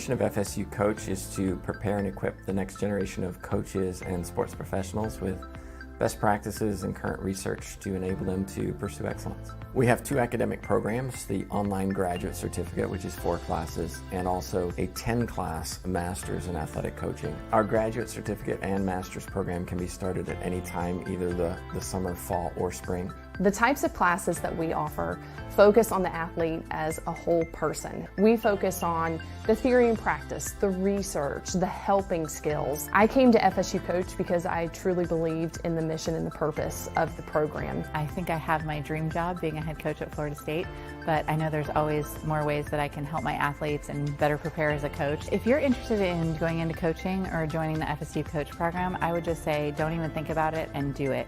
mission of FSU Coach is to prepare and equip the next generation of coaches and sports professionals with best practices and current research to enable them to pursue excellence. We have 2 academic programs, the online graduate certificate, which is 4 classes, and also a 10-class master's in athletic coaching. Our graduate certificate and master's program can be started at any time, either the summer, fall, or spring. The types of classes that we offer focus on the athlete as a whole person. We focus on the theory and practice, the research, the helping skills. I came to FSU Coach because I truly believed in the mission and the purpose of the program. I think I have my dream job being a head coach at Florida State, but I know there's always more ways that I can help my athletes and better prepare as a coach. If you're interested in going into coaching or joining the FSU Coach program, I would just say don't even think about it and do it.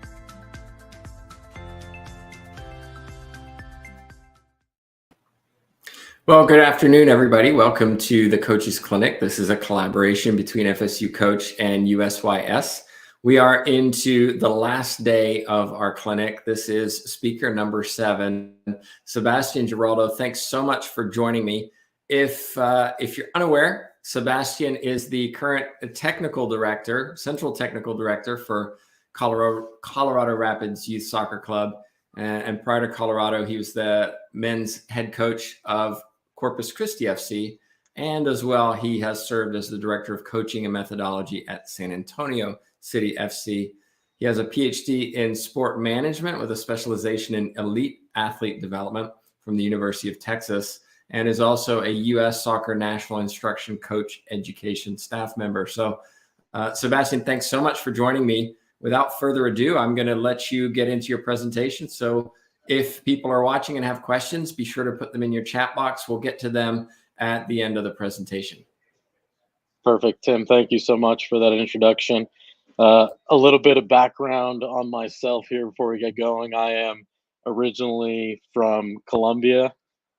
Well, good afternoon, everybody. Welcome to the Coaches Clinic. This is a collaboration between FSU Coach and USYS. We are into the last day of our clinic. This is speaker number 7, Sebastian Giraldo. Thanks so much for joining me. If you're unaware, Sebastian is the current technical director, central technical director for Colorado Rapids Youth Soccer Club. And prior to Colorado, he was the men's head coach of Corpus Christi FC, and as well, he has served as the director of coaching and methodology at San Antonio City FC. He has a PhD in sport management with a specialization in elite athlete development from the University of Texas, and is also a U.S. Soccer National Instruction Coach Education staff member. So, Sebastian, thanks so much for joining me. Without further ado, I'm going to let you get into your presentation. So if people are watching and have questions, be sure to put them in your chat box. We'll get to them at the end of the presentation. Perfect, Tim. Thank you so much for that introduction. A little bit of background on myself here before we get going. I am originally from Colombia.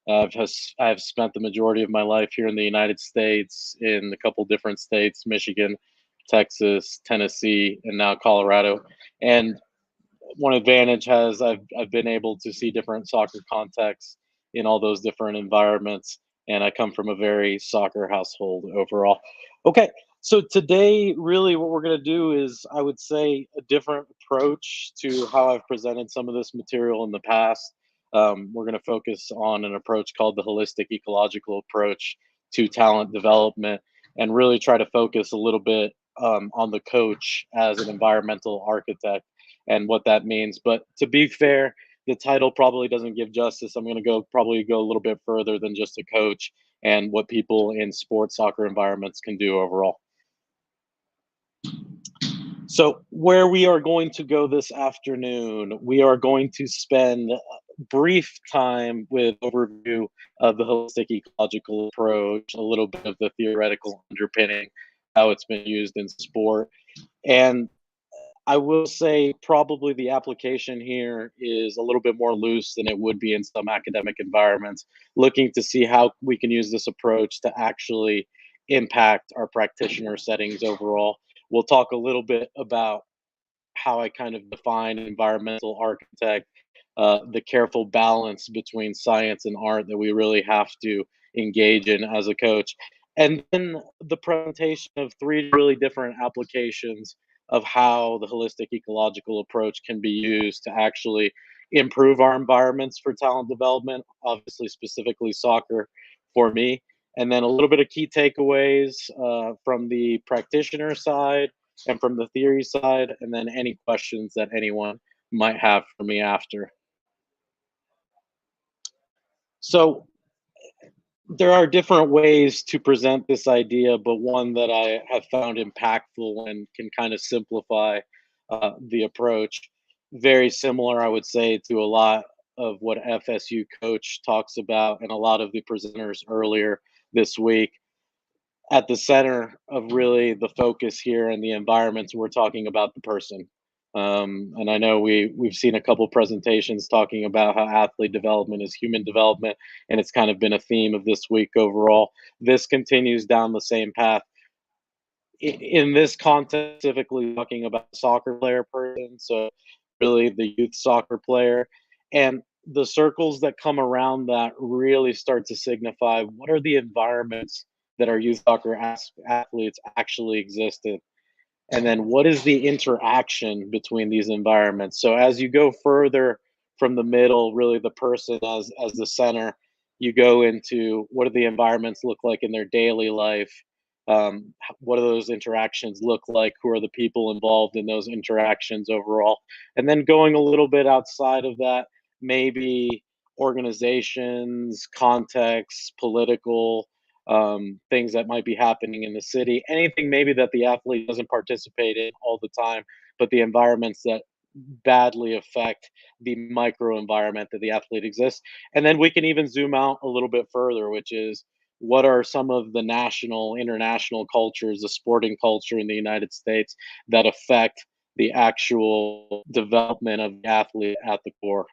I've spent the majority of my life here in the United States in a couple different states, Michigan, Texas, Tennessee, and now Colorado. And one advantage has I've been able to see different soccer contexts in all those different environments, and I come from a very soccer household overall. Okay, so today really what we're going to do is, I would say, a different approach to how I've presented some of this material in the past. We're going to focus on an approach called the holistic ecological approach to talent development, and really try to focus a little bit on the coach as an environmental architect and what that means. But to be fair, the title probably doesn't give justice. I'm going to probably go a little bit further than just a coach and what people in sports soccer environments can do overall. So where we are going to go this afternoon, we are going to spend brief time with overview of the holistic ecological approach, a little bit of the theoretical underpinning, how it's been used in sport. And I will say probably the application here is a little bit more loose than it would be in some academic environments, looking to see how we can use this approach to actually impact our practitioner settings overall. We'll talk a little bit about how I kind of define an environmental architect, the careful balance between science and art that we really have to engage in as a coach. And then the presentation of 3 really different applications of how the holistic ecological approach can be used to actually improve our environments for talent development, obviously specifically soccer for me. And then a little bit of key takeaways from the practitioner side and from the theory side, and then any questions that anyone might have for me after. So there are different ways to present this idea, but one that I have found impactful and can kind of simplify the approach. Very similar, I would say, to a lot of what FSU Coach talks about and a lot of the presenters earlier this week. At the center of really the focus here in the environments, we're talking about the person. And I know we've seen a couple presentations talking about how athlete development is human development, and it's kind of been a theme of this week overall. This continues down the same path. In this context, specifically talking about soccer player person, so really the youth soccer player, and the circles that come around that really start to signify what are the environments that our youth soccer athletes actually existed? And then what is the interaction between these environments? So as you go further from the middle, really the person as the center, you go into what do the environments look like in their daily life? What do those interactions look like? Who are the people involved in those interactions overall? And then going a little bit outside of that, maybe organizations, contexts, political, things that might be happening in the city, anything maybe that the athlete doesn't participate in all the time, but the environments that badly affect the micro environment that the athlete exists. And then we can even zoom out a little bit further, which is what are some of the national, international cultures, the sporting culture in the United States that affect the actual development of the athlete at the core.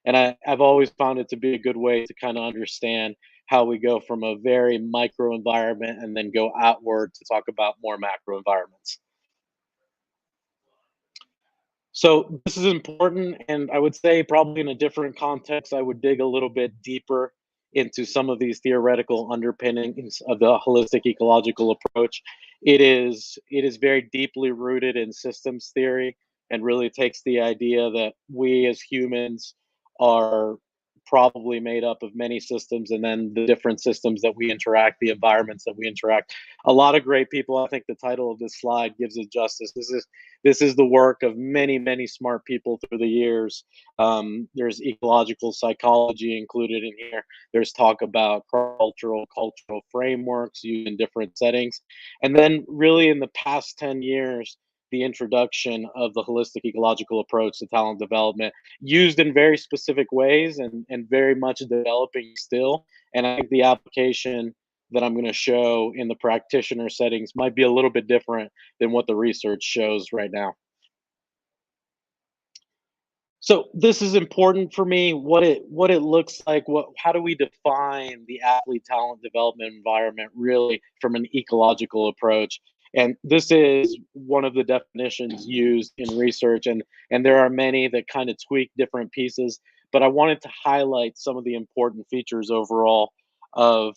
And I've always found it to be a good way to kind of understand how we go from a very micro environment and then go outward to talk about more macro environments. So this is important, and I would say probably in a different context, I would dig a little bit deeper into some of these theoretical underpinnings of the holistic ecological approach. It is very deeply rooted in systems theory and really takes the idea that we as humans are probably made up of many systems, and then the different systems that we interact, the environments that we interact. A lot of great people. I think the title of this slide gives it justice. This is the work of many, many smart people through the years. There's ecological psychology included in here. There's talk about cultural frameworks used in different settings. And then, really, in the past 10 years, the introduction of the holistic ecological approach to talent development, used in very specific ways and very much developing still. And I think the application that I'm going to show in the practitioner settings might be a little bit different than what the research shows right now. So this is important for me. What it looks like. What How do we define the athlete talent development environment really from an ecological approach? And this is one of the definitions used in research, and there are many that kind of tweak different pieces. But I wanted to highlight some of the important features overall of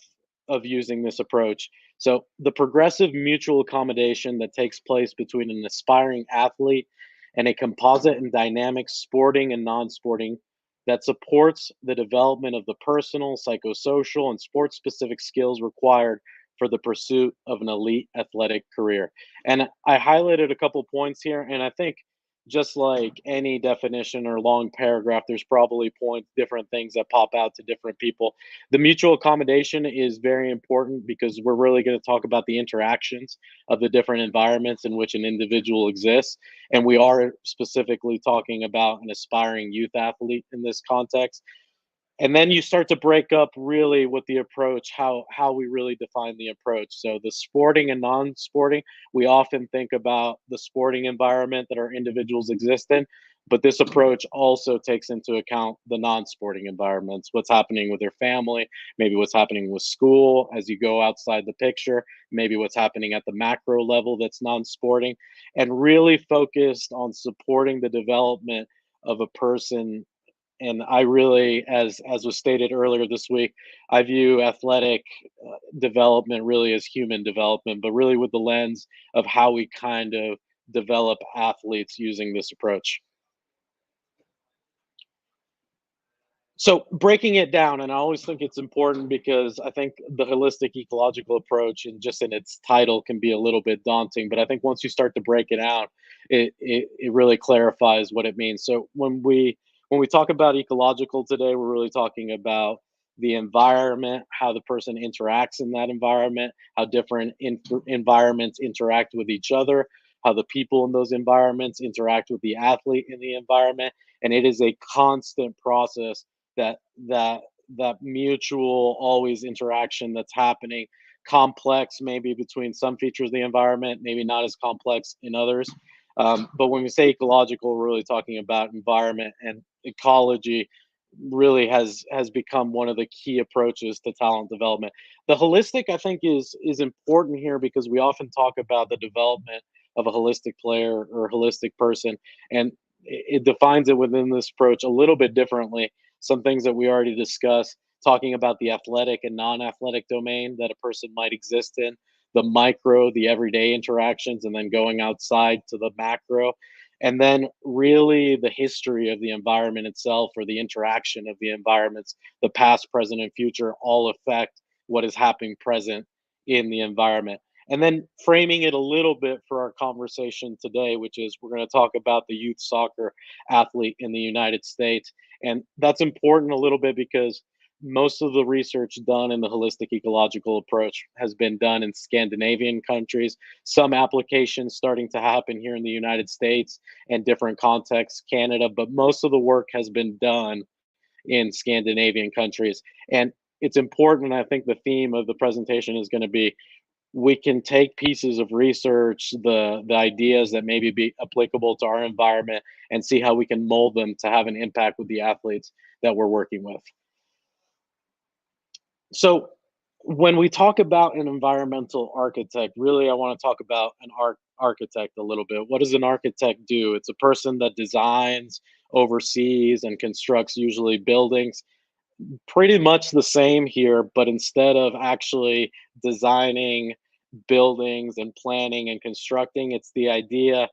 using this approach. So the progressive mutual accommodation that takes place between an aspiring athlete and a composite and dynamic sporting and non-sporting that supports the development of the personal, psychosocial, and sports specific skills required for the pursuit of an elite athletic career. And I highlighted a couple points here, and I think just like any definition or long paragraph, there's probably points, different things that pop out to different people. The mutual accommodation is very important because we're really going to talk about the interactions of the different environments in which an individual exists. And we are specifically talking about an aspiring youth athlete in this context. And then you start to break up really with the approach, how we really define the approach. So the sporting and non-sporting, we often think about the sporting environment that our individuals exist in, but this approach also takes into account the non-sporting environments, what's happening with their family, maybe what's happening with school as you go outside the picture, maybe what's happening at the macro level that's non-sporting, and really focused on supporting the development of a person. And I really, as was stated earlier this week, I view athletic development really as human development, but really with the lens of how we kind of develop athletes using this approach. So breaking it down, and I always think it's important because I think the holistic ecological approach, and just in its title, can be a little bit daunting. But I think once you start to break it out, it really clarifies what it means. So when we talk about ecological today, we're really talking about the environment, how the person interacts in that environment, how different environments interact with each other, how the people in those environments interact with the athlete in the environment, and it is a constant process that that that mutual always interaction that's happening, complex maybe between some features of the environment, maybe not as complex in others. But when we say ecological, we're really talking about environment, and ecology really has become one of the key approaches to talent development. The holistic, I think, is important here because we often talk about the development of a holistic player or holistic person, and it defines it within this approach a little bit differently. Some things that we already discussed talking about the athletic and non-athletic domain that a person might exist in, the micro, the everyday interactions, and then going outside to the macro. And then really the history of the environment itself, or the interaction of the environments, the past, present, and future all affect what is happening present in the environment. And then framing it a little bit for our conversation today, which is we're going to talk about the youth soccer athlete in the United States. And that's important a little bit because most of the research done in the holistic ecological approach has been done in Scandinavian countries. Some applications starting to happen here in the United States and different contexts, Canada, but most of the work has been done in Scandinavian countries. And it's important, and I think the theme of the presentation is going to be we can take pieces of research, the ideas that maybe be applicable to our environment, and see how we can mold them to have an impact with the athletes that we're working with. So when we talk about an environmental architect, really I want to talk about an architect a little bit. What does an architect do? It's a person that designs, oversees, and constructs usually buildings. Pretty much the same here, but instead of actually designing buildings and planning and constructing, it's the idea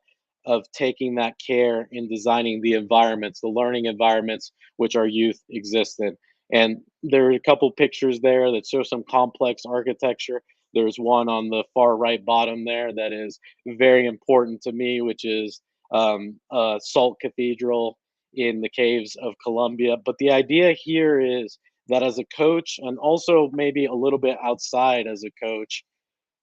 of taking that care in designing the environments, the learning environments which our youth exist in. And there are a couple pictures there that show some complex architecture. There's one on the far right bottom there that is very important to me, which is Salt Cathedral in the caves of Colombia. But the idea here is that as a coach, and also maybe a little bit outside as a coach,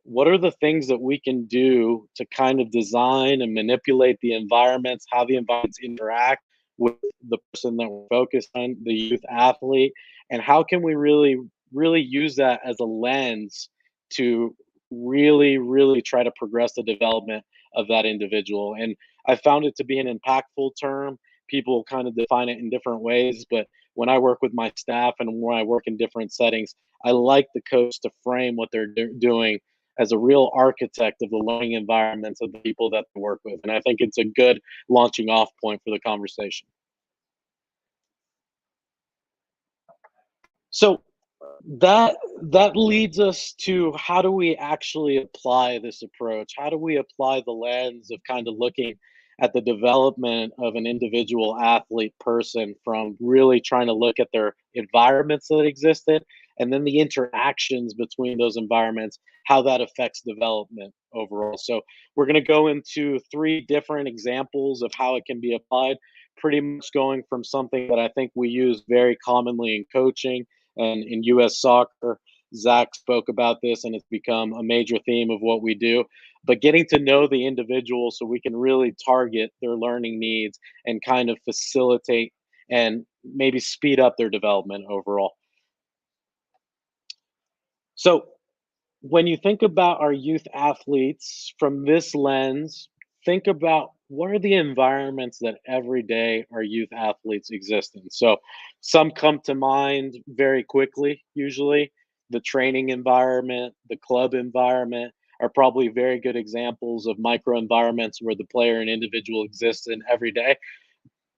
what are the things that we can do to kind of design and manipulate the environments, how the environments interact with the person that we're focused on, the youth athlete, and how can we really use that as a lens to really try to progress the development of that individual. And I found it to be an impactful term. People kind of define it in different ways, but when I work with my staff and when I work in different settings, I like the coach to frame what they're doing as a real architect of the learning environments of the people that they work with. And I think it's a good launching off point for the conversation. So that leads us to how do we actually apply this approach? How do we apply the lens of kind of looking at the development of an individual athlete person, from really trying to look at their environments that existed and then the interactions between those environments, how that affects development overall. So we're going to go into three different examples of how it can be applied, pretty much going from something that I think we use very commonly in coaching and in US soccer. Zach spoke about this, and it's become a major theme of what we do. But getting to know the individual so we can really target their learning needs and kind of facilitate and maybe speed up their development overall. So when you think about our youth athletes from this lens, think about what are the environments that every day our youth athletes exist in. So some come to mind very quickly, usually. The training environment, the club environment are probably very good examples of micro environments where the player and individual exists in every day.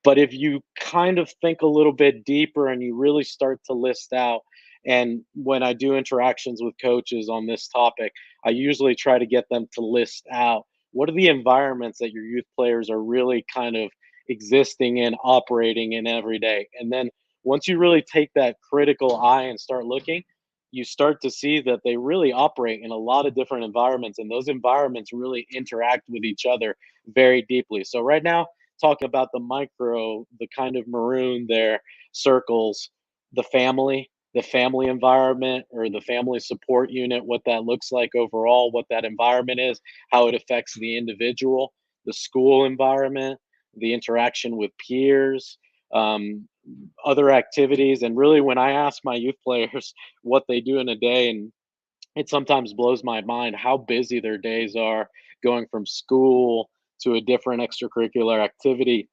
But if you kind of think a little bit deeper and you really start to list out, and when I do interactions with coaches on this topic, I usually try to get them to list out what are the environments that your youth players are really kind of existing in, operating in every day. And then once you really take that critical eye and start looking, you start to see that they really operate in a lot of different environments, and those environments really interact with each other very deeply. So right now, talking about the micro, the kind of maroon there, circles, the family environment or the family support unit, what that looks like overall, what that environment is, how it affects the individual, the school environment, the interaction with peers, other activities. And really, when I ask my youth players what they do in a day, and it sometimes blows my mind how busy their days are, going from school to a different extracurricular activity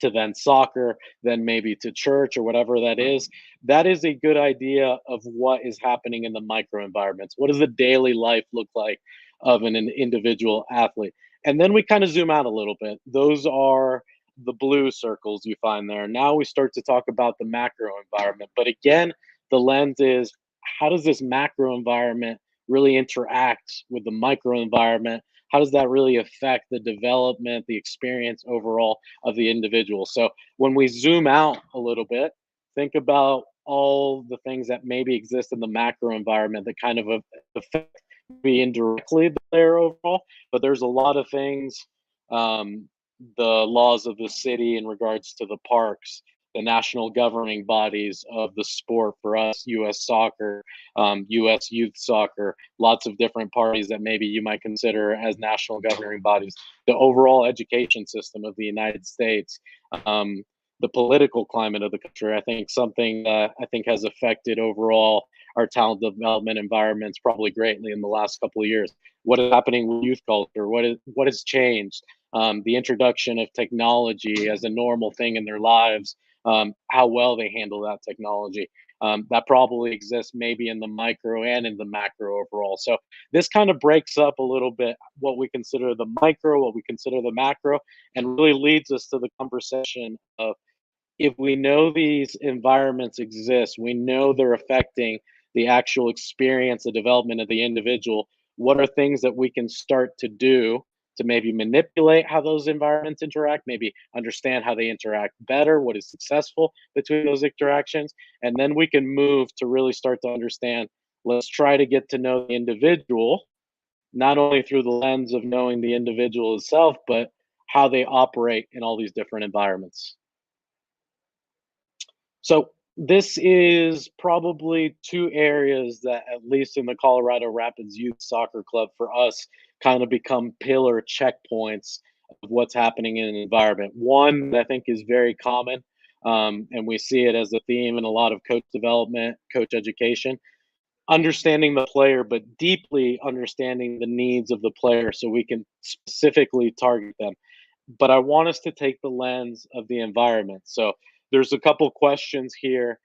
to then soccer, then maybe to church or whatever that is. That is a good idea of what is happening in the micro environments. What does the daily life look like of an individual athlete? And then we kind of zoom out a little bit. Those are the blue circles you find there. Now we start to talk about the macro environment. But again, the lens is, how does this macro environment really interact with the micro environment? How does that really affect the development, the experience overall of the individual? So when we zoom out a little bit, think about all the things that maybe exist in the macro environment that kind of affect me indirectly the player overall. But there's a lot of things, um, the laws of the city in regards to the parks, the national governing bodies of the sport for us, U.S. soccer, U.S. youth soccer, lots of different parties that maybe you might consider as national governing bodies, the overall education system of the United States, um, the political climate of the country. I think something that I think has affected overall our talent development environments probably greatly in the last couple of years. What is happening with youth culture? What has changed? The introduction of technology as a normal thing in their lives, how well they handle that technology. That probably exists maybe in the micro and in the macro overall. So this kind of breaks up a little bit what we consider the micro, what we consider the macro, and really leads us to the conversation of, if we know these environments exist, we know they're affecting the actual experience, the development of the individual. What are things that we can start to do to maybe manipulate how those environments interact, maybe understand how they interact better, what is successful between those interactions, and then we can move to really start to understand. Let's try to get to know the individual, not only through the lens of knowing the individual itself, but how they operate in all these different environments. So this is probably two areas that, at least in the Colorado Rapids Youth Soccer Club, for us, kind of become pillar checkpoints of what's happening in an environment. One that I think is very common, and we see it as a theme in a lot of coach development, coach education, understanding the player, but deeply understanding the needs of the player so we can specifically target them. But I want us to take the lens of the environment. So there's a couple questions here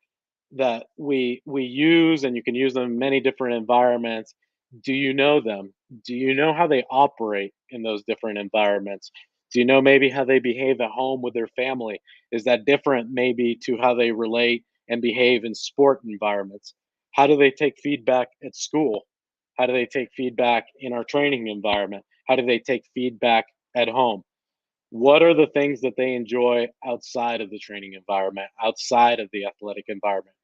that we use, and you can use them in many different environments. Do you know them? Do you know how they operate in those different environments? Do you know maybe how they behave at home with their family? Is that different maybe to how they relate and behave in sport environments? How do they take feedback at school? How do they take feedback in our training environment? How do they take feedback at home? What are the things that they enjoy outside of the training environment, outside of the athletic environment?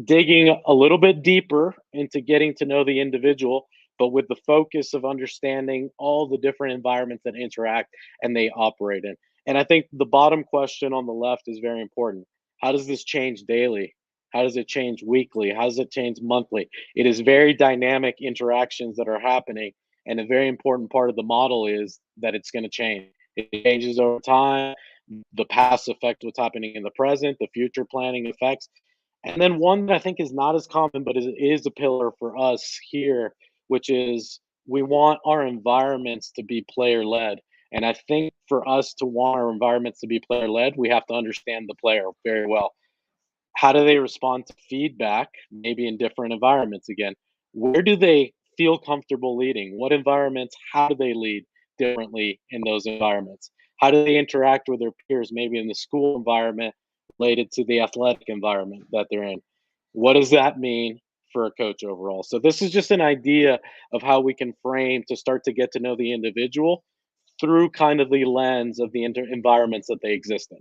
Digging a little bit deeper into getting to know the individual, but with the focus of understanding all the different environments that interact and they operate in. And I think the bottom question on the left is very important. How does this change daily? How does it change weekly? How does it change monthly? It is very dynamic interactions that are happening. And a very important part of the model is that it's going to change. It changes over time. The past affects what's happening in the present, the future planning affects. And then one that I think is not as common, but is a pillar for us here, which is we want our environments to be player led. And I think for us to want our environments to be player led, we have to understand the player very well. How do they respond to feedback, maybe in different environments again? Where do they feel comfortable leading? What environments, how do they lead differently in those environments? How do they interact with their peers, maybe in the school environment related to the athletic environment that they're in? What does that mean for a coach overall? So, this is just an idea of how we can frame to start to get to know the individual through kind of the lens of the environments that they exist in.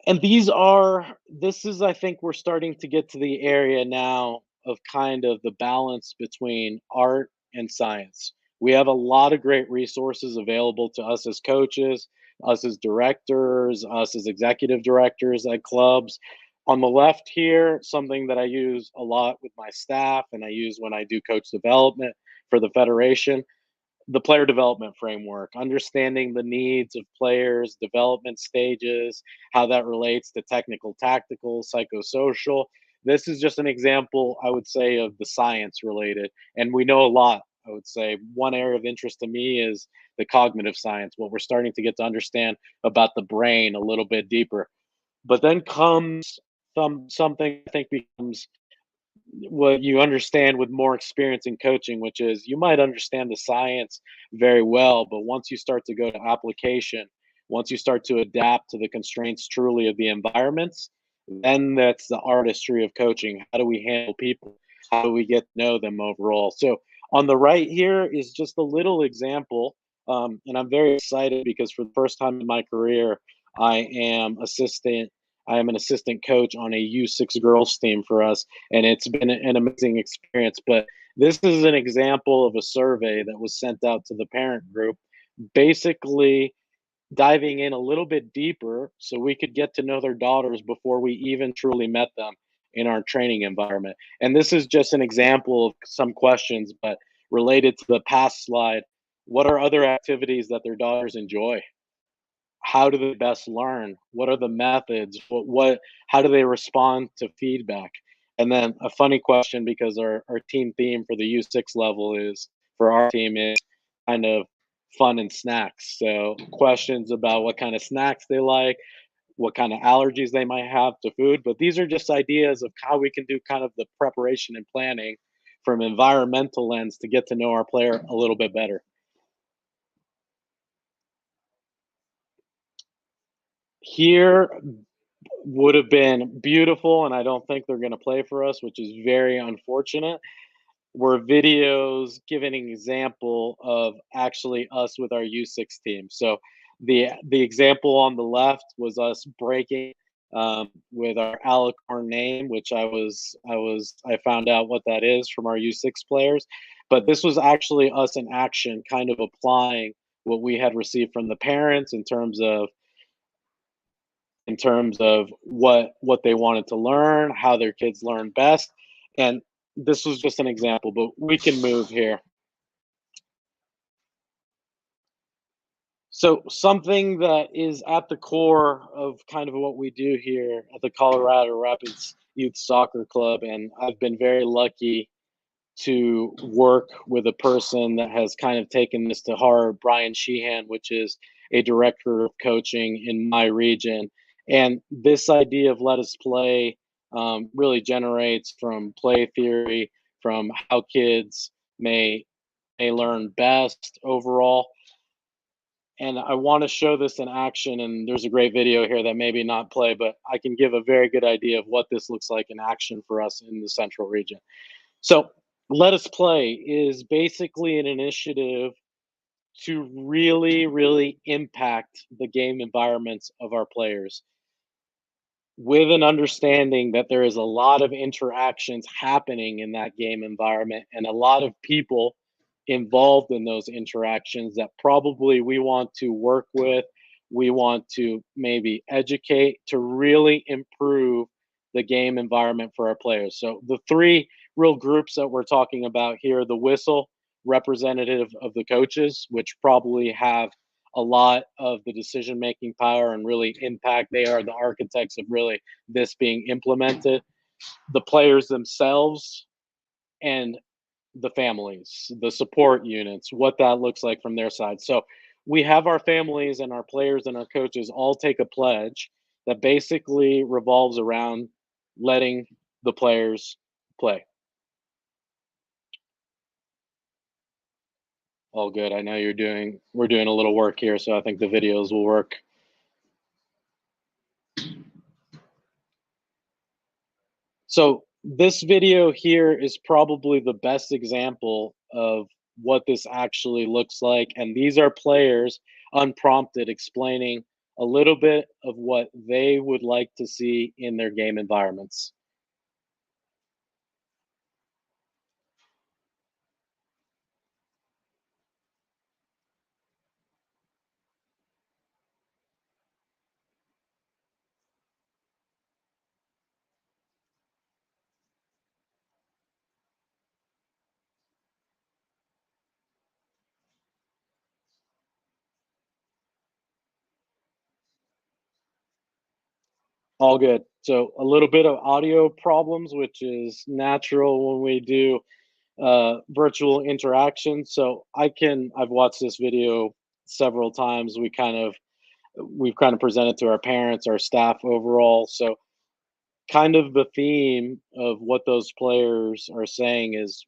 And this is, I think we're starting to get to the area now of kind of the balance between art and science. We have a lot of great resources available to us as coaches, us as directors, us as executive directors at clubs. On the left here, something that I use a lot with my staff and I use when I do coach development for the federation, the player development framework, understanding the needs of players, development stages, how that relates to technical, tactical, psychosocial. This is just an example, I would say, of the science related. And we know a lot. I would say one area of interest to me is the cognitive science, what we're starting to get to understand about the brain a little bit deeper. But then comes something I think becomes what you understand with more experience in coaching, which is you might understand the science very well, but once you start to go to application, Once you start to adapt to the constraints truly of the environments, then that's the artistry of coaching. How do we handle people? How do we get to know them overall? So on the right here is just a little example, and I'm very excited because for the first time in my career, I am assistant. I am an assistant coach on a U6 girls team for us, and it's been an amazing experience. But this is an example of a survey that was sent out to the parent group, basically diving in a little bit deeper so we could get to know their daughters before we even truly met them in our training environment. And this is just an example of some questions, but related to the past slide, what are other activities that their daughters enjoy? How do they best learn? What are the methods? How do they respond to feedback? And then a funny question, because our team theme for the U6 level is for our team is kind of fun and snacks. So questions about what kind of snacks they like, what kind of allergies they might have to food. But these are just ideas of how we can do kind of the preparation and planning from environmental lens to get to know our player a little bit better. Here would have been beautiful, and I don't think they're going to play for us, which is very unfortunate. Were videos giving an example of actually us with our U6 team. So the example on the left was us breaking with our alicorn name, which I found out what that is from our U6 players. But this was actually us in action, kind of applying what we had received from the parents in terms of what they wanted to learn, how their kids learn best, and this was just an example, but we can move here. So something that is at the core of kind of what we do here at the Colorado Rapids Youth Soccer Club, and I've been very lucky to work with a person that has kind of taken this to heart, Brian Sheehan, which is a director of coaching in my region. And this idea of let us play really generates from play theory, from how kids may learn best overall. And I want to show this in action. And there's a great video here that maybe not play, but I can give a very good idea of what this looks like in action for us in the central region. So, Let Us Play is basically an initiative to really, really impact the game environments of our players with an understanding that there is a lot of interactions happening in that game environment and a lot of people involved in those interactions that probably we want to work with, we want to maybe educate to really improve the game environment for our players. So the three real groups that we're talking about here, the whistle representative of the coaches, which probably have a lot of the decision making power and really impact. They are the architects of really this being implemented. The players themselves and the families, the support units, what that looks like from their side. So we have our families and our players and our coaches all take a pledge that basically revolves around letting the players play. All good. I know we're doing a little work here, so I think the videos will work. So this video here is probably the best example of what this actually looks like. And these are players unprompted explaining a little bit of what they would like to see in their game environments. All good. So a little bit of audio problems, which is natural when we do virtual interaction. So I've watched this video several times. We've kind of presented to our parents, our staff overall. So kind of the theme of what those players are saying is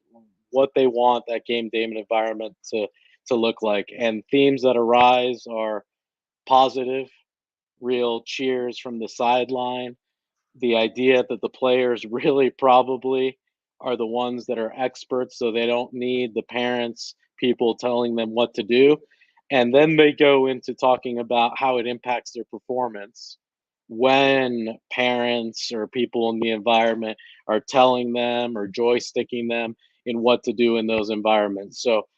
what they want that game day environment to look like. And themes that arise are positive, real cheers from the sideline, the idea that the players really probably are the ones that are experts, so they don't need the parents, people telling them what to do. And then they go into talking about how it impacts their performance when parents or people in the environment are telling them or joysticking them in what to do in those environments. So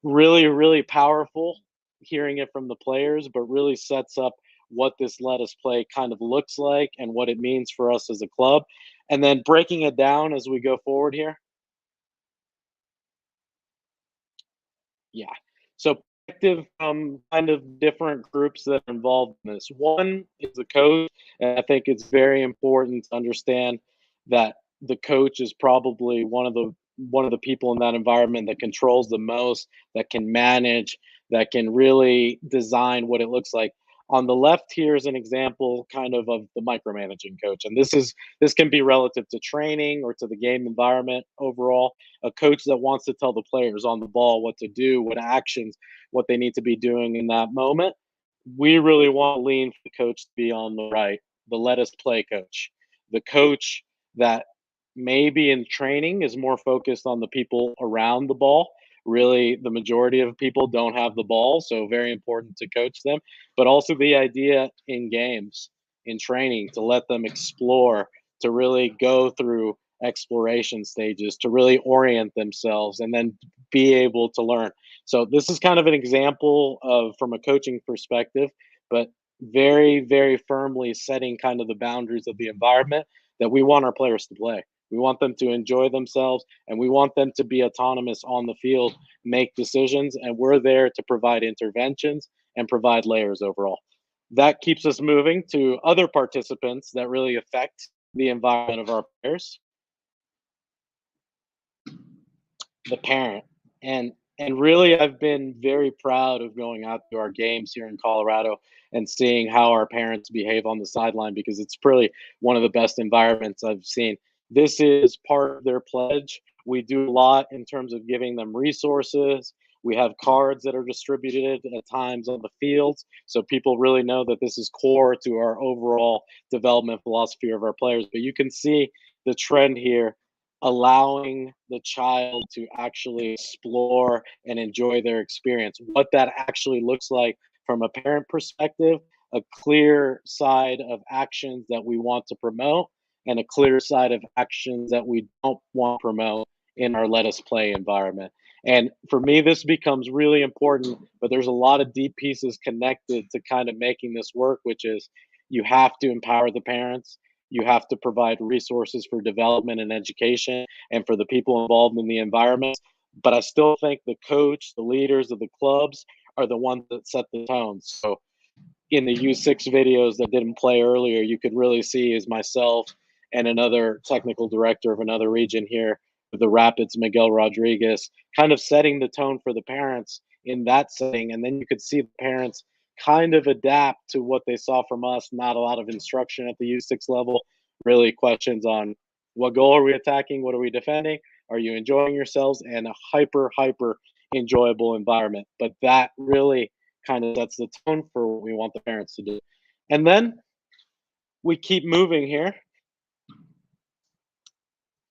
really, really powerful hearing it from the players, but really sets up what this let us play kind of looks like and what it means for us as a club. And then breaking it down as we go forward here. Yeah. So perspective from kind of different groups that are involved in this. One is the coach, and I think it's very important to understand that the coach is probably one of the people in that environment that controls the most, that can manage, that can really design what it looks like. On the left here is an example of the micromanaging coach. And this can be relative to training or to the game environment overall. A coach that wants to tell the players on the ball what to do, what actions, what they need to be doing in that moment. We really want to lean for the coach to be on the right, the let us play coach, the coach that maybe in training is more focused on the people around the ball. Really, the majority of people don't have the ball, so very important to coach them, but also the idea in games, in training, to let them explore, to really go through exploration stages, to really orient themselves and then be able to learn. So this is kind of an example of from a coaching perspective, but very, very firmly setting kind of the boundaries of the environment that we want our players to play. We want them to enjoy themselves and we want them to be autonomous on the field, make decisions, and we're there to provide interventions and provide layers overall. That keeps us moving to other participants that really affect the environment of our players, the parent. And really I've been very proud of going out to our games here in Colorado and seeing how our parents behave on the sideline because it's really one of the best environments I've seen. This is part of their pledge. We do a lot in terms of giving them resources. We have cards that are distributed at times on the fields so people really know that this is core to our overall development philosophy of our players. But you can see the trend here, allowing the child to actually explore and enjoy their experience. What that actually looks like from a parent perspective, a clear side of actions that we want to promote, and a clear side of actions that we don't want to promote in our let us play environment. And for me, this becomes really important, but there's a lot of deep pieces connected to kind of making this work, which is you have to empower the parents. You have to provide resources for development and education and for the people involved in the environment. But I still think the coach, the leaders of the clubs are the ones that set the tone. So in the U6 videos that didn't play earlier, you could really see is myself and another technical director of another region here with the Rapids, Miguel Rodriguez, kind of setting the tone for the parents in that setting. And then you could see the parents kind of adapt to what they saw from us. Not a lot of instruction at the U6 level, really questions on what goal are we attacking? What are we defending? Are you enjoying yourselves? And a hyper enjoyable environment. But that really kind of sets the tone for what we want the parents to do. And then we keep moving here.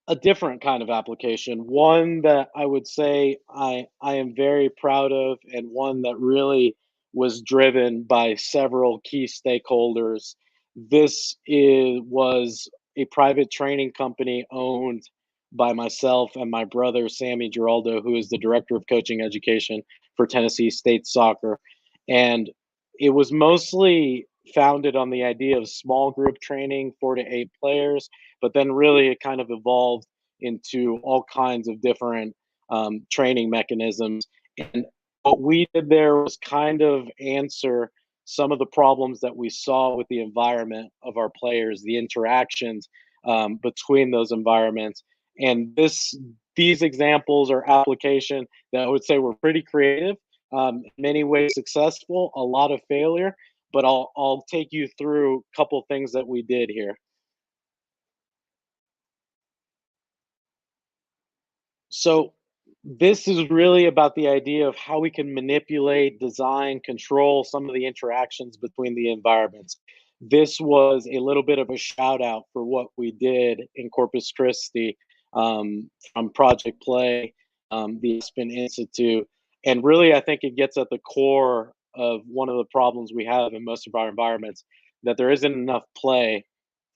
A different kind of application, one that I would say I am very proud of, and one that really was driven by several key stakeholders. Was a private training company owned by myself and my brother Sammy Giraldo, who is the director of coaching education for Tennessee State Soccer, and it was mostly founded on the idea of small group training, 4 to 8 players, but then really it kind of evolved into all kinds of different training mechanisms. And what we did there was kind of answer some of the problems that we saw with the environment of our players, the interactions between those environments. And these examples or application that I would say were pretty creative, in many ways successful, a lot of failure. But I'll take you through a couple things that we did here. So This is really about the idea of how we can manipulate, design, control some of the interactions between the environments. This was a little bit of a shout out for what we did in Corpus Christi, from Project Play, the Aspen Institute. And really, I think it gets at the core of one of the problems we have in most of our environments, that there isn't enough play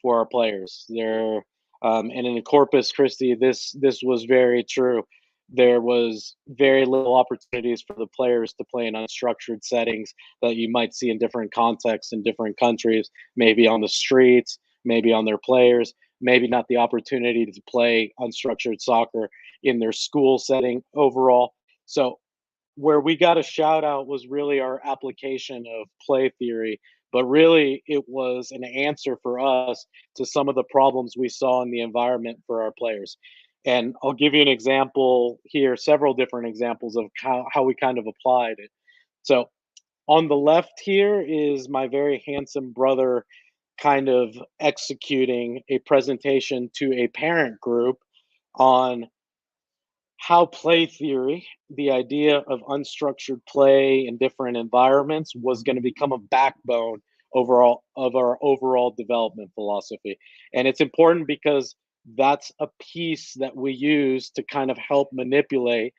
for our players. And in Corpus Christi, this was very true. There was very little opportunities for the players to play in unstructured settings that you might see in different contexts in different countries, maybe on the streets, maybe on their players, maybe not the opportunity to play unstructured soccer in their school setting overall. So where we got a shout out was really our application of play theory, but really it was an answer for us to some of the problems we saw in the environment for our players. And I'll give you an example here, several different examples of how we kind of applied it. So on the left here is my very handsome brother kind of executing a presentation to a parent group on how play theory, the idea of unstructured play in different environments, was going to become a backbone overall of our overall development philosophy. And it's important because that's a piece that we use to kind of help manipulate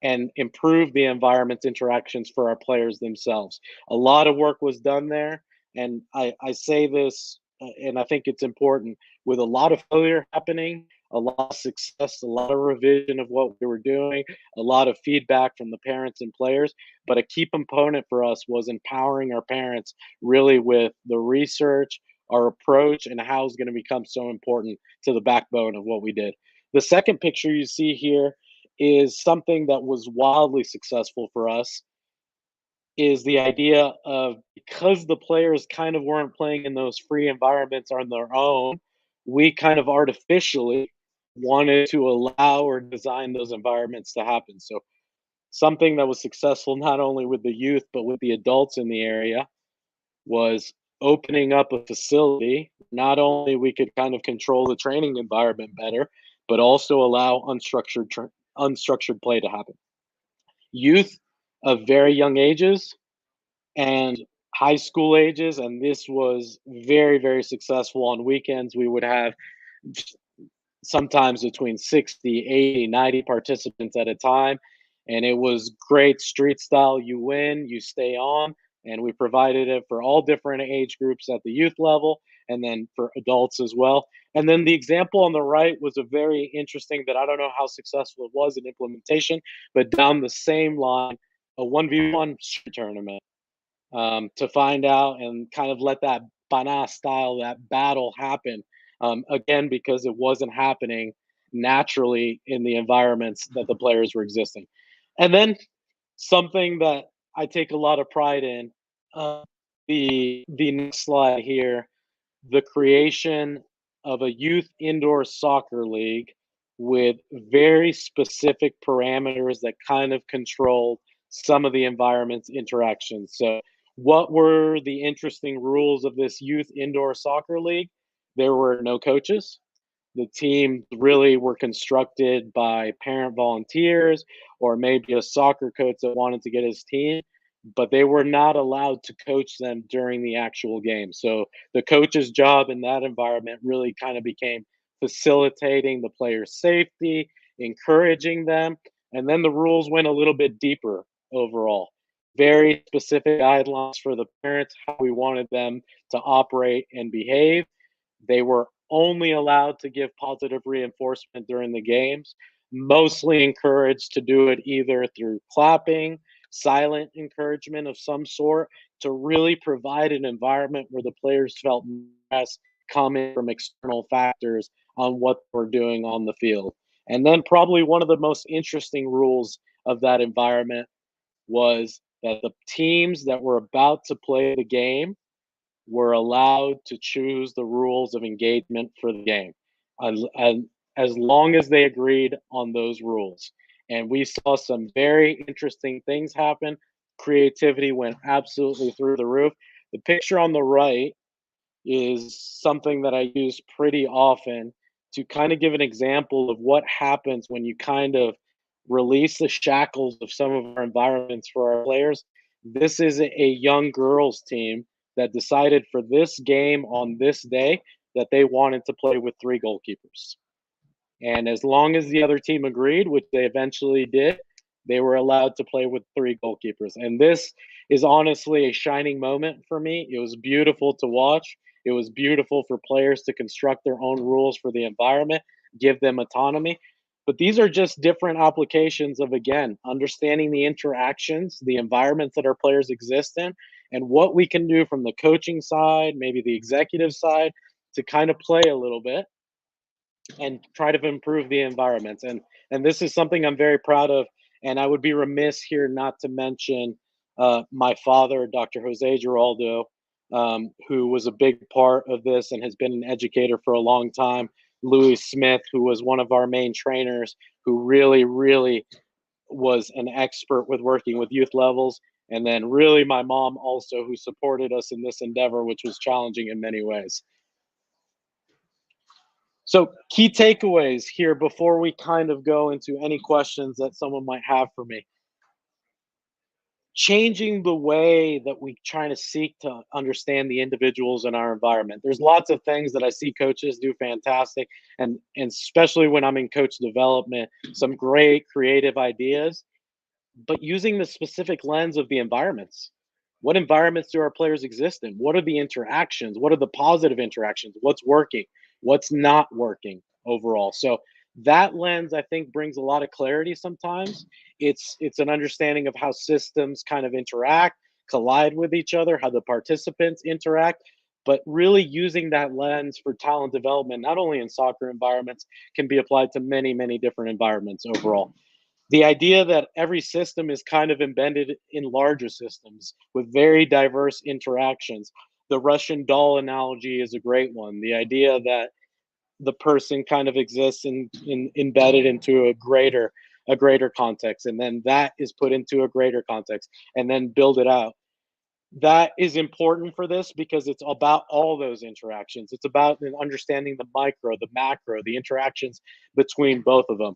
and improve the environment's interactions for our players themselves. A lot of work was done there. And I say this, and I think it's important, with a lot of failure happening, a lot of success, a lot of revision of what we were doing, a lot of feedback from the parents and players. But a key component for us was empowering our parents really with the research, our approach, and how it's going to become so important to the backbone of what we did. The second picture you see here is something that was wildly successful for us, is the idea of, because the players kind of weren't playing in those free environments on their own, we kind of artificially wanted to allow or design those environments to happen. So something that was successful not only with the youth but with the adults in the area was opening up a facility. Not only we could kind of control the training environment better, but also allow unstructured play to happen. Youth of very young ages and high school ages, and this was very, very successful. On weekends we would have sometimes between 60, 80, 90 participants at a time. And it was great street style. You win, you stay on. And we provided it for all different age groups at the youth level and then for adults as well. And then the example on the right was a very interesting, that I don't know how successful it was in implementation, but down the same line, a 1v1 street tournament, to find out and kind of let that Bana style, that battle happen. Again, because it wasn't happening naturally in the environments that the players were existing. And then something that I take a lot of pride in, uh, the next slide here, the creation of a youth indoor soccer league with very specific parameters that kind of controlled some of the environment's interactions. So, what were the interesting rules of this youth indoor soccer league? There were no coaches. The teams really were constructed by parent volunteers or maybe a soccer coach that wanted to get his team, but they were not allowed to coach them during the actual game. So the coach's job in that environment really kind of became facilitating the player's safety, encouraging them, and then the rules went a little bit deeper overall. Very specific guidelines for the parents, how we wanted them to operate and behave. They were only allowed to give positive reinforcement during the games, mostly encouraged to do it either through clapping, silent encouragement of some sort, to really provide an environment where the players felt stress coming from external factors on what we're doing on the field. And then, probably one of the most interesting rules of that environment was that the teams that were about to play the game were allowed to choose the rules of engagement for the game, and as long as they agreed on those rules. And we saw some very interesting things happen. Creativity went absolutely through the roof. The picture on the right is something that I use pretty often to kind of give an example of what happens when you kind of release the shackles of some of our environments for our players. This is a young girls team that decided for this game on this day that they wanted to play with 3 goalkeepers. And as long as the other team agreed, which they eventually did, they were allowed to play with 3 goalkeepers. And this is honestly a shining moment for me. It was beautiful to watch. It was beautiful for players to construct their own rules for the environment, give them autonomy. But these are just different applications of, again, understanding the interactions, the environments that our players exist in, and what we can do from the coaching side, maybe the executive side, to kind of play a little bit and try to improve the environments. And this is something I'm very proud of. And I would be remiss here not to mention my father, Dr. Jose Giraldo, who was a big part of this and has been an educator for a long time. Louis Smith, who was one of our main trainers, who really, really was an expert with working with youth levels. And then really my mom also, who supported us in this endeavor, which was challenging in many ways. So, key takeaways here before we kind of go into any questions that someone might have for me. Changing the way that we try to seek to understand the individuals in our environment. There's lots of things that I see coaches do fantastic, and especially when I'm in coach development, some great creative ideas, but using the specific lens of the environments. What environments do our players exist in? What are the interactions? What are the positive interactions? What's working? What's not working overall? So that lens, I think, brings a lot of clarity sometimes. It's an understanding of how systems kind of interact, collide with each other, how the participants interact, but really using that lens for talent development, not only in soccer environments, can be applied to many, many different environments overall. The idea that every system is kind of embedded in larger systems with very diverse interactions. The Russian doll analogy is a great one. The idea that the person kind of exists in embedded into a greater context, and then that is put into a greater context, and then build it out. That is important for this because it's about all those interactions. It's about understanding the micro, the macro, the interactions between both of them.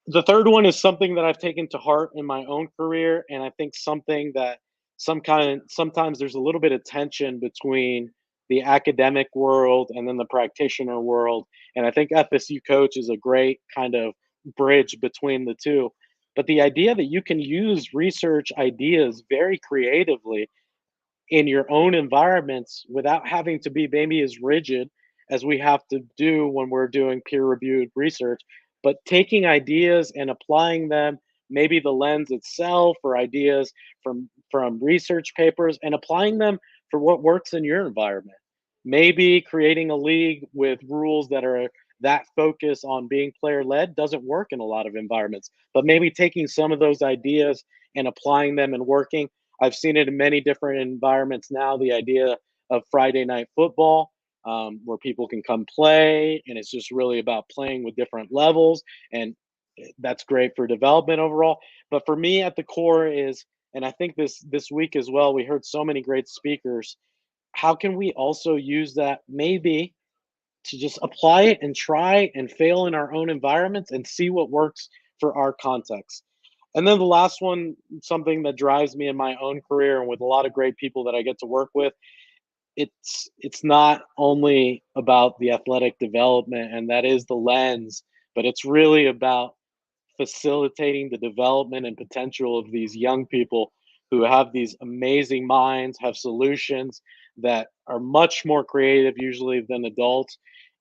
The third one is something that I've taken to heart in my own career, and I think something that sometimes there's a little bit of tension between the academic world and then the practitioner world, and I think FSU coach is a great kind of bridge between the two. But the idea that you can use research ideas very creatively in your own environments without having to be maybe as rigid as we have to do when we're doing peer reviewed research, but taking ideas and applying them, maybe the lens itself or ideas from research papers, and applying them for what works in your environment. Maybe creating a league with rules that are that focus on being player led doesn't work in a lot of environments, but maybe taking some of those ideas and applying them and working. I've seen it in many different environments now. The idea of Friday night football, where people can come play, and it's just really about playing with different levels, and that's great for development overall. But for me, at the core is, and I think this week as well, we heard so many great speakers. How can we also use that maybe to just apply it and try and fail in our own environments and see what works for our context? And then the last one, something that drives me in my own career and with a lot of great people that I get to work with, it's not only about the athletic development, and that is the lens, but it's really about facilitating the development and potential of these young people who have these amazing minds, have solutions that are much more creative usually than adults,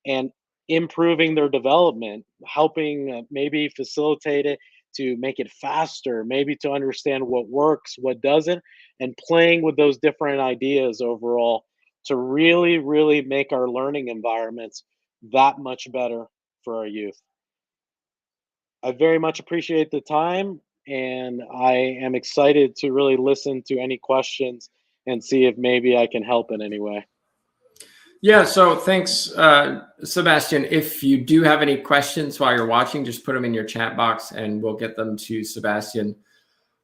and improving their development, helping maybe facilitate it to make it faster, maybe to understand what works, what doesn't, and playing with those different ideas overall to really, really make our learning environments that much better for our youth. I very much appreciate the time, and I am excited to really listen to any questions and see if maybe I can help in any way. Yeah, so thanks, Sebastian. If you do have any questions while you're watching, just put them in your chat box and we'll get them to Sebastian.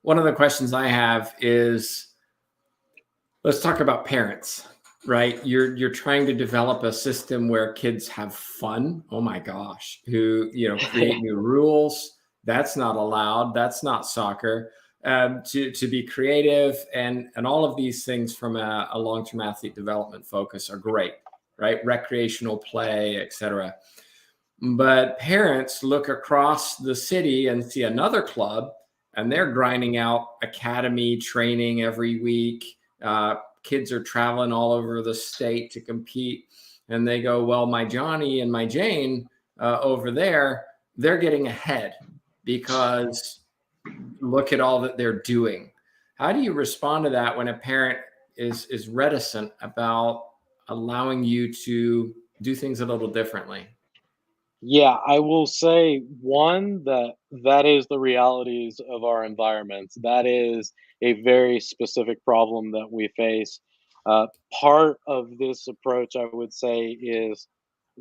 One of the questions I have is, let's talk about parents, right? You're trying to develop a system where kids have fun. Oh my gosh, who create new rules, That's not allowed. That's not soccer. To be creative and all of these things from a long-term athlete development focus are great, right? Recreational play, etc. But parents look across the city and see another club, and they're grinding out academy training every week. Kids are traveling all over the state to compete, and they go, well, my Johnny and my Jane over there, they're getting ahead because look at all that they're doing. How do you respond to that when a parent is reticent about allowing you to do things a little differently? Yeah, I will say one that is the realities of our environments. That is a very specific problem that we face. Part of this approach, I would say, is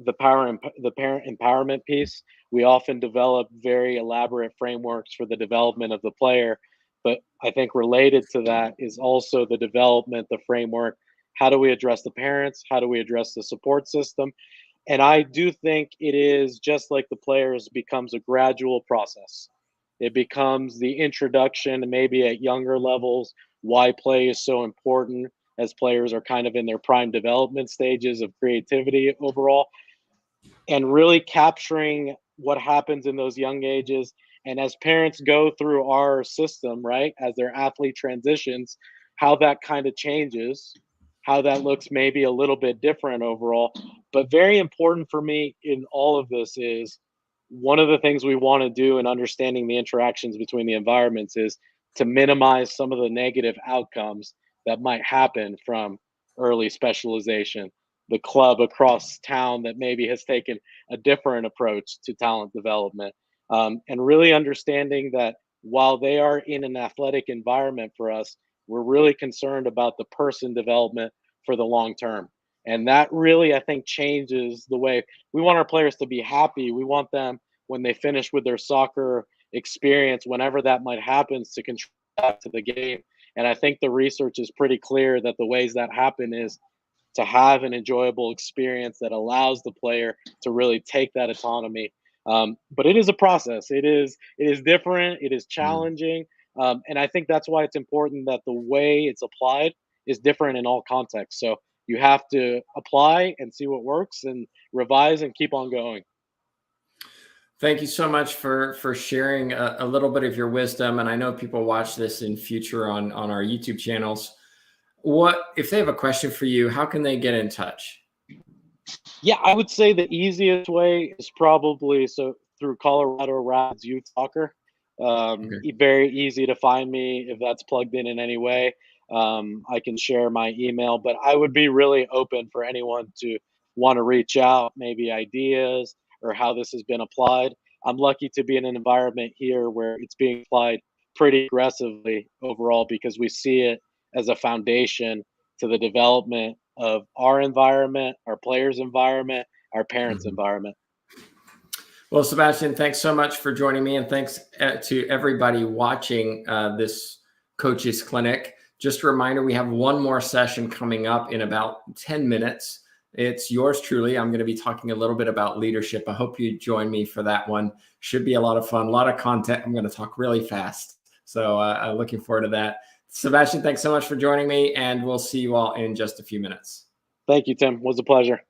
the parent empowerment piece. We often develop very elaborate frameworks for the development of the player, but I think related to that is also the development, the framework. How do we address the parents? How do we address the support system? And I do think it is just like the players becomes a gradual process. It becomes the introduction, maybe at younger levels, why play is so important as players are kind of in their prime development stages of creativity overall, and really capturing what happens in those young ages. And as parents go through our system, right, as their athlete transitions, how that kind of changes, how that looks maybe a little bit different overall. But very important for me in all of this is one of the things we want to do in understanding the interactions between the environments is to minimize some of the negative outcomes that might happen from early specialization. The club across town that maybe has taken a different approach to talent development, and really understanding that while they are in an athletic environment for us, we're really concerned about the person development for the long term. And that really, I think, changes the way we want our players to be happy. We want them when they finish with their soccer experience, whenever that might happen, to contribute back to the game. And I think the research is pretty clear that the ways that happen is to have an enjoyable experience that allows the player to really take that autonomy. But it is a process. It is different. It is Mm. challenging, and I think that's why it's important that the way it's applied is different in all contexts. So you have to apply and see what works, and revise and keep on going. Thank you so much for sharing a little bit of your wisdom. And I know people watch this in future on our YouTube channels. What if they have a question for you? How can they get in touch? Yeah, I would say the easiest way is probably so through Colorado Rapids Youth Soccer. Okay. Very easy to find me if that's plugged in any way. I can share my email, but I would be really open for anyone to want to reach out, maybe ideas or how this has been applied. I'm lucky to be in an environment here where it's being applied pretty aggressively overall because we see it as a foundation to the development of our environment, our players' environment, our parents' Mhm. environment. Well, Sebastian, thanks so much for joining me. And thanks to everybody watching this coaches clinic. Just a reminder, we have one more session coming up in about 10 minutes. It's yours truly. I'm going to be talking a little bit about leadership. I hope you join me for that one. Should be a lot of fun, a lot of content. I'm going to talk really fast. So I'm looking forward to that. Sebastian, thanks so much for joining me, and we'll see you all in just a few minutes. Thank you, Tim. It was a pleasure.